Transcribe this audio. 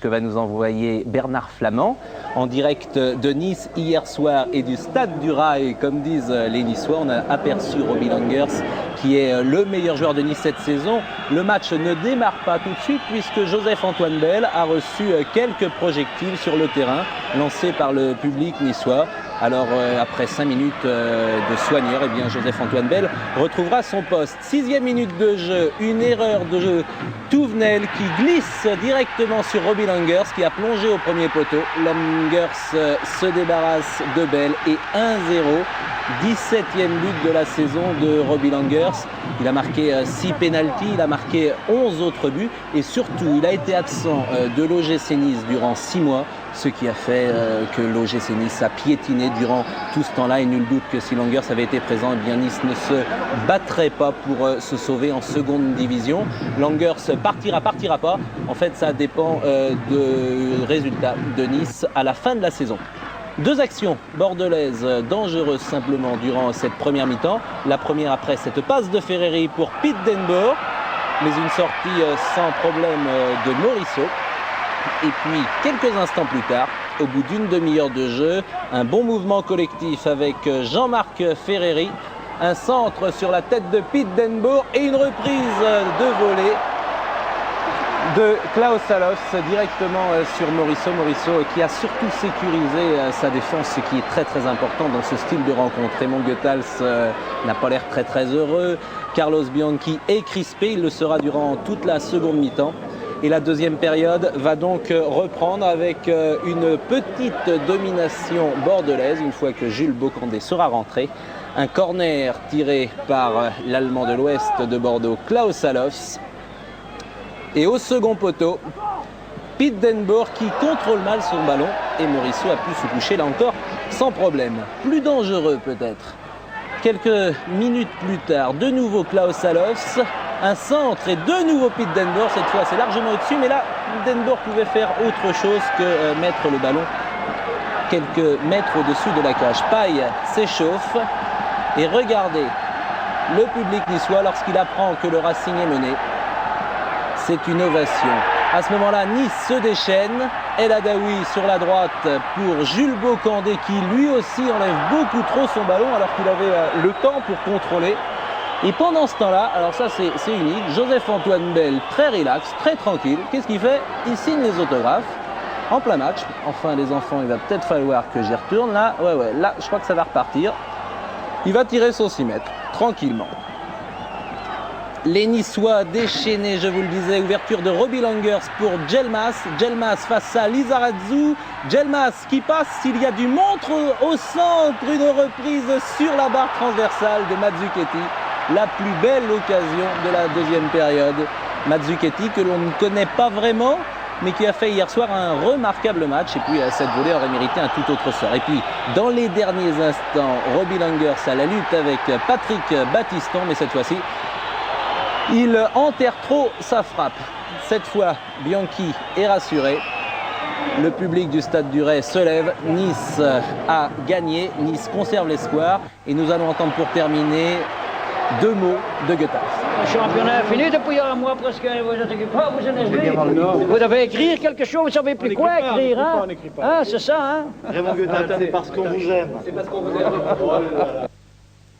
Que va nous envoyer Bernard Flamand en direct de Nice hier soir et du Stade du Rail, comme disent les Niçois. On a aperçu Robbie Langers qui est le meilleur joueur de Nice cette saison. Le match ne démarre pas tout de suite puisque Joseph-Antoine Bell a reçu quelques projectiles sur le terrain lancés par le public niçois. Alors après 5 minutes de soigneur, eh bien Joseph-Antoine Bell retrouvera son poste. 6e minute de jeu, une erreur de jeu. Touvenel qui glisse directement sur Robbie Langers qui a plongé au premier poteau. Langers se débarrasse de Bell et 1-0. 17e but de la saison de Robbie Langers. Il a marqué 6 pénaltys, il a marqué 11 autres buts et surtout il a été absent de l'OGC Nice durant 6 mois, ce qui a fait que l'OGC Nice a piétiné durant tout ce temps-là et nul doute que si Langers avait été présent, eh bien Nice ne se battrait pas pour se sauver en seconde division. Langers partira pas. En fait, ça dépend du résultat de Nice à la fin de la saison. 2 actions bordelaises dangereuses simplement durant cette première mi-temps. La première après cette passe de Ferreri pour Pete Denboer, mais une sortie sans problème de Morisseau. Et puis quelques instants plus tard, au bout d'une demi-heure de jeu, un bon mouvement collectif avec Jean-Marc Ferreri, un centre sur la tête de Pete Denboer et une reprise de volée de Klaus Allofs directement sur Morisseau. Morisseau qui a surtout sécurisé sa défense, ce qui est très très important dans ce style de rencontre. Raymond Goethals n'a pas l'air très très heureux. Carlos Bianchi est crispé, il le sera durant toute la seconde mi-temps. Et la deuxième période va donc reprendre avec une petite domination bordelaise une fois que Jules Bocandé sera rentré. Un corner tiré par l'Allemand de l'Ouest de Bordeaux, Klaus Allofs. Et au second poteau, Pete Denboer qui contrôle mal son ballon et Morisseau a pu se coucher là encore sans problème. Plus dangereux peut-être. Quelques minutes plus tard, de nouveau Klaus Allofs, un centre et de nouveau Pete Denboer. Cette fois c'est largement au-dessus, mais là Denboer pouvait faire autre chose que mettre le ballon quelques mètres au-dessus de la cage. Paille s'échauffe et regardez le public niçois lorsqu'il apprend que le Racing est mené. C'est une ovation. À ce moment-là, Nice se déchaîne. El Adaoui sur la droite pour Jules Bocandé qui lui aussi enlève beaucoup trop son ballon alors qu'il avait le temps pour contrôler. Et pendant ce temps-là, alors ça c'est unique, Joseph-Antoine Bell très relax, très tranquille. Qu'est-ce qu'il fait? Il signe les autographes en plein match. Enfin les enfants, il va peut-être falloir que j'y retourne. Là, ouais, là je crois que ça va repartir. Il va tirer son 6 mètres, tranquillement. Les Niçois déchaînés, je vous le disais, ouverture de Robbie Langers pour Djelmas. Djelmas face à Lizarazu. Djelmas qui passe, il y a du montre au centre, une reprise sur la barre transversale de Mazzucchetti. La plus belle occasion de la deuxième période. Mazzucchetti que l'on ne connaît pas vraiment, mais qui a fait hier soir un remarquable match. Et puis cette volée aurait mérité un tout autre sort. Et puis dans les derniers instants, Robbie Langers à la lutte avec Patrick Battiston, mais cette fois-ci, il enterre trop sa frappe. Cette fois, Bianchi est rassuré. Le public du Stade du Rail se lève. Nice a gagné. Nice conserve l'espoir. Et nous allons entendre pour terminer 2 mots de Goethals. Le championnat est fini depuis un mois presque. Vous n'êtes pas, vous en êtes. Vous devez écrire quelque chose. Vous ne savez plus quoi écrire. Hein, c'est ça. Hein? Raymond Goethals, c'est parce qu'on vous aime. C'est parce qu'on vous aime.